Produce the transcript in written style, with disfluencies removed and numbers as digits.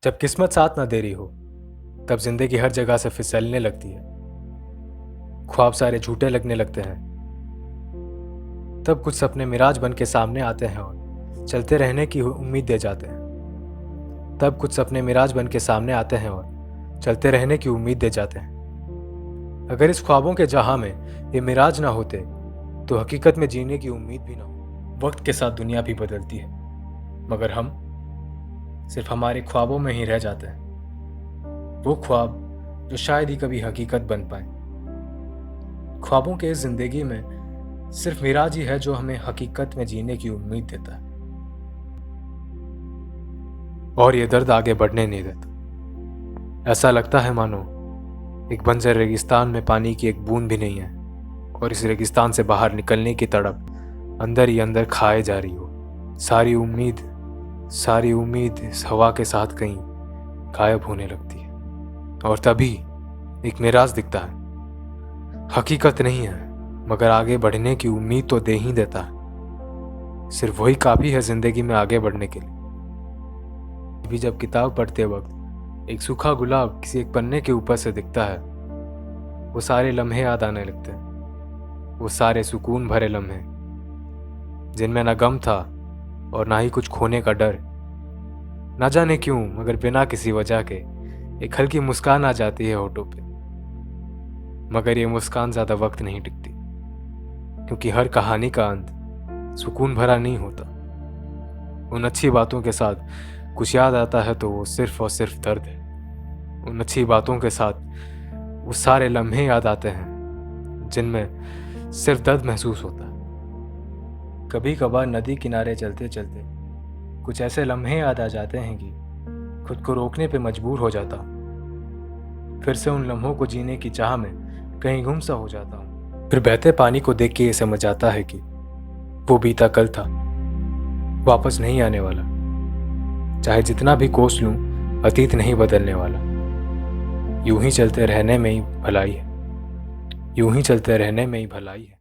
जब किस्मत साथ ना दे रही हो तब जिंदगी हर जगह से फिसलने लगती है। ख्वाब सारे झूठे लगने लगते हैं। तब कुछ सपने मिराज बन के सामने आते हैं और चलते रहने की उम्मीद दे जाते हैं। तब कुछ सपने मिराज बन के सामने आते हैं और चलते रहने की उम्मीद दे जाते हैं। अगर इस ख्वाबों के जहां में ये मिराज ना होते तो हकीकत में जीने की उम्मीद भी ना हो। वक्त के साथ दुनिया भी बदलती है, मगर हम सिर्फ हमारे ख्वाबों में ही रह जाते हैं। वो ख्वाब जो शायद ही कभी हकीकत बन पाए। ख्वाबों के इस जिंदगी में सिर्फ मिराज ही है जो हमें हकीकत में जीने की उम्मीद देता है, और ये दर्द आगे बढ़ने नहीं देता। ऐसा लगता है मानो एक बंजर रेगिस्तान में पानी की एक बूंद भी नहीं है, और इस रेगिस्तान से बाहर निकलने की तड़प अंदर ही अंदर खाए जा रही हो। सारी उम्मीद इस हवा के साथ कहीं गायब होने लगती है, और तभी एक मिराज दिखता है। हकीकत नहीं है, मगर आगे बढ़ने की उम्मीद तो दे ही देता है। सिर्फ वही काफी है जिंदगी में आगे बढ़ने के लिए। भी जब किताब पढ़ते वक्त एक सूखा गुलाब किसी एक पन्ने के ऊपर से दिखता है, वो सारे लम्हे याद आने लगते हैं। वो सारे सुकून भरे लम्हे जिनमें ना गम था और ना ही कुछ खोने का डर। ना जाने क्यों, मगर बिना किसी वजह के एक हल्की मुस्कान आ जाती है होठों पे। मगर ये मुस्कान ज्यादा वक्त नहीं टिकती, क्योंकि हर कहानी का अंत सुकून भरा नहीं होता। उन अच्छी बातों के साथ कुछ याद आता है तो वो सिर्फ और सिर्फ दर्द है। उन अच्छी बातों के साथ वो सारे लम्हे याद आते हैं जिनमें सिर्फ दर्द महसूस होता है। कभी कभार नदी किनारे चलते चलते कुछ ऐसे लम्हे याद आ जाते हैं कि खुद को रोकने पे मजबूर हो जाता हूँ। फिर से उन लम्हों को जीने की चाह में कहीं गुम सा हो जाता हूँ। फिर बहते पानी को देख के ये समझ आता है कि वो बीता कल था, वापस नहीं आने वाला। चाहे जितना भी कोस लूं, अतीत नहीं बदलने वाला। यूं ही चलते रहने में ही भलाई है।